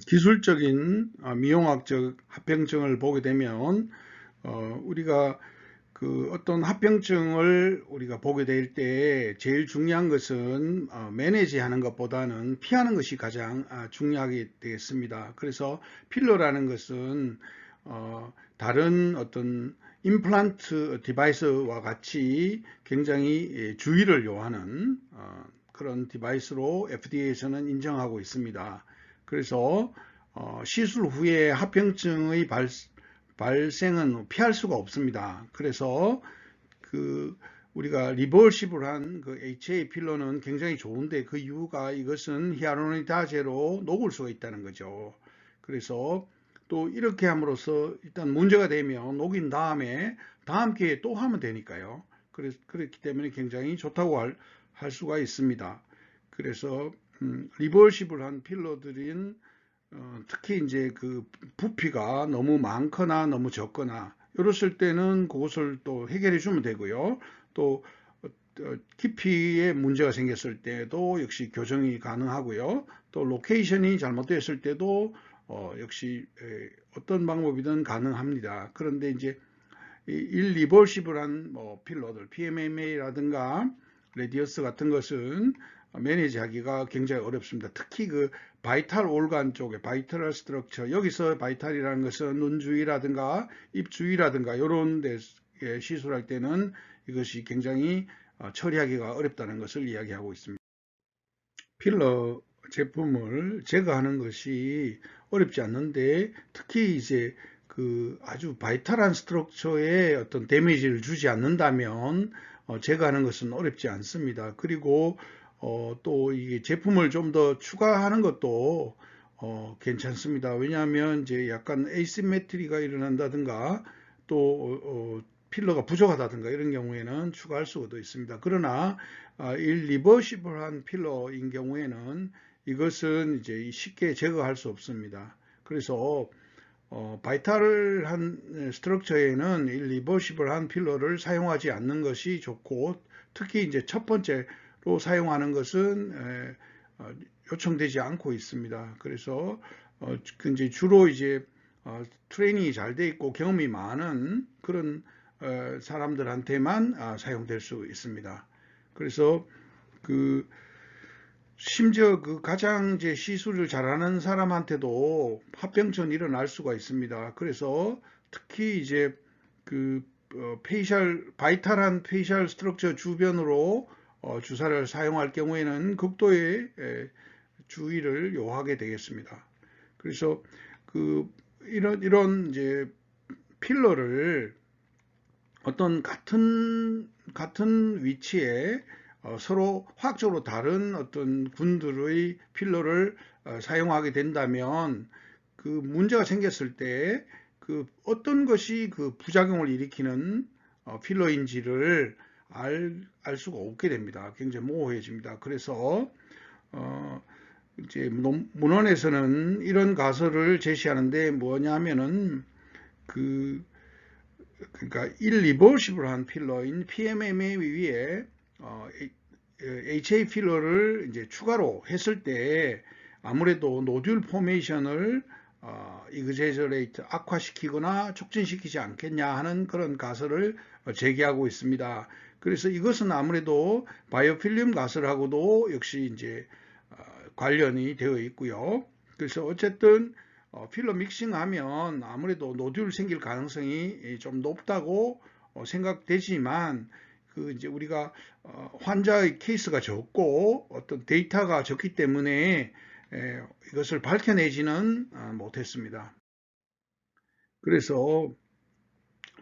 기술적인 미용학적 합병증을 보게 되면 우리가 그 어떤 합병증을 우리가 보게 될 때 제일 중요한 것은 매니지하는 것보다는 피하는 것이 가장 중요하게 되겠습니다. 그래서 필러라는 것은 다른 어떤 임플란트 디바이스와 같이 굉장히 주의를 요하는 그런 디바이스로 FDA에서는 인정하고 있습니다. 그래서 시술 후에 합병증의 발생은 피할 수가 없습니다. 그래서 그 우리가 리버시블한 그 HA 필러는 굉장히 좋은데 그 이유가 이것은 히아루로니다제로 녹을 수가 있다는 거죠. 그래서 또 이렇게 함으로써 일단 문제가 되면 녹인 다음에 다음 기회에 또 하면 되니까요. 그렇기 때문에 굉장히 좋다고 할 수가 있습니다. 그래서 리버시블한 필러들인 특히 이제 그 부피가 너무 많거나 너무 적거나 이랬을 때는 그것을 또 해결해 주면 되고요. 또 깊이에 문제가 생겼을 때도 역시 교정이 가능하고요. 또 로케이션이 잘못됐을 때도 역시 어떤 방법이든 가능합니다. 그런데 이제 일리버시블한 뭐 필러들, PMMA라든가 레디어스 같은 것은 매니지하기가 굉장히 어렵습니다. 특히 그 바이탈 올간 쪽에 바이탈 스트럭처 여기서 바이탈이라는 것은 눈 주위라든가 입 주위라든가 이런 데 시술할 때는 이것이 굉장히 처리하기가 어렵다는 것을 이야기하고 있습니다. 필러 제품을 제거하는 것이 어렵지 않는데 특히 이제 그 아주 바이탈한 스트럭처에 어떤 데미지를 주지 않는다면 제거하는 것은 어렵지 않습니다. 그리고 또 이게 제품을 좀 더 추가하는 것도 괜찮습니다. 왜냐하면 이제 약간 에이시메트리가 일어난다든가 또 필러가 부족하다든가 이런 경우에는 추가할 수도 있습니다. 그러나 일리버시블한 필러인 경우에는 이것은 이제 쉽게 제거할 수 없습니다. 그래서 바이탈한 스트럭처에는 일리버시블한 필러를 사용하지 않는 것이 좋고 특히 이제 첫 번째로 사용하는 것은 요청되지 않고 있습니다. 그래서 이제 주로 이제 트레이닝이 잘 돼 있고 경험이 많은 그런 사람들한테만 사용될 수 있습니다. 그래서 그 심지어 그 가장 이제 시술을 잘하는 사람한테도 합병증이 일어날 수가 있습니다. 그래서 특히 이제 그 바이탈한 페이셜 스트럭처 주변으로 주사를 사용할 경우에는 극도의 주의를 요하게 되겠습니다. 그래서 그 이런 이제 필러를 어떤 같은 위치에 서로 화학적으로 다른 어떤 군들의 필러를 사용하게 된다면 그 문제가 생겼을 때 그 어떤 것이 그 부작용을 일으키는 필러인지를 알 수가 없게 됩니다. 굉장히 모호해집니다. 그래서 어, 이제 문헌에서는 이런 가설을 제시하는데 뭐냐면은 그 그러니까 일리버시블한 필러인 PMMA 위에 HA 필러를 이제 추가로 했을 때 아무래도 노듈 포메이션을 이그제저레이트 악화시키거나 촉진시키지 않겠냐 하는 그런 가설을 제기하고 있습니다. 그래서 이것은 아무래도 바이오필름 가설하고도 역시 이제 관련이 되어 있고요. 그래서 어쨌든 필러 믹싱하면 아무래도 노듈 생길 가능성이 좀 높다고 생각되지만 그 이제 우리가 환자의 케이스가 적고 어떤 데이터가 적기 때문에 이것을 밝혀내지는 못했습니다. 그래서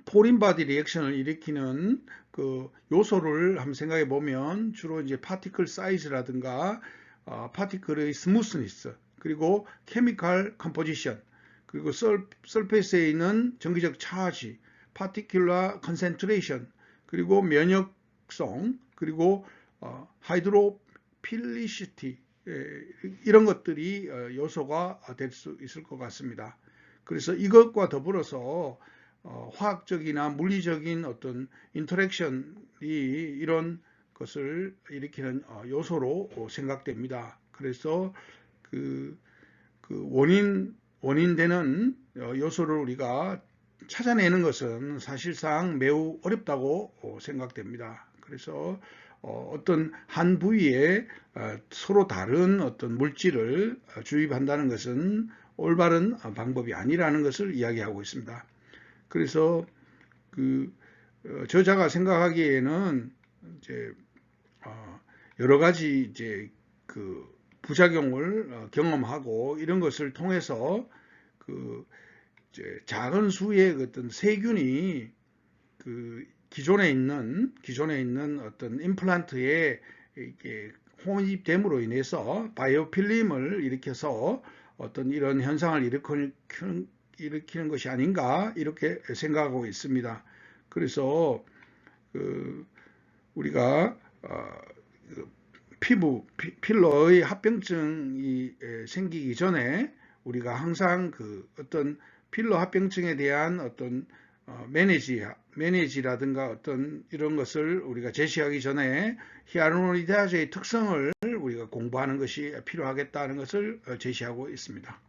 포린 바디 리액션을 일으키는 그 요소를 한번 생각해 보면 주로 이제 파티클 사이즈라든가 파티클의 스무스니스 그리고 케미컬 컴포지션 그리고 설페이스에 있는 전기적 차지 파티큘라 컨센트레이션 그리고 면역성 그리고 하이드로필리시티 이런 것들이 요소가 될 수 있을 것 같습니다. 그래서 이것과 더불어서 화학적이나 물리적인 어떤 인터랙션이 이런 것을 일으키는 요소로 생각됩니다. 그래서 그 그 원인되는 요소를 우리가 찾아내는 것은 사실상 매우 어렵다고 생각됩니다. 그래서 어떤 한 부위에 서로 다른 어떤 물질을 주입한다는 것은 올바른 방법이 아니라는 것을 이야기하고 있습니다. 그래서 그 저자가 생각하기에는 이제 여러 가지 이제 그 부작용을 경험하고 이런 것을 통해서 그 이제 작은 수의 어떤 세균이 그 기존에 있는 어떤 임플란트에 이게 혼입됨으로 인해서 바이오필름을 일으켜서 어떤 이런 현상을 일으키는 것이 아닌가 이렇게 생각하고 있습니다. 그래서 그 우리가 필러의 합병증이 생기기 전에 우리가 항상 그 어떤 필러 합병증에 대한 어떤 매니지라든가 어떤 이런 것을 우리가 제시하기 전에 히알루로니다제의 특성을 우리가 공부하는 것이 필요하겠다는 것을 제시하고 있습니다.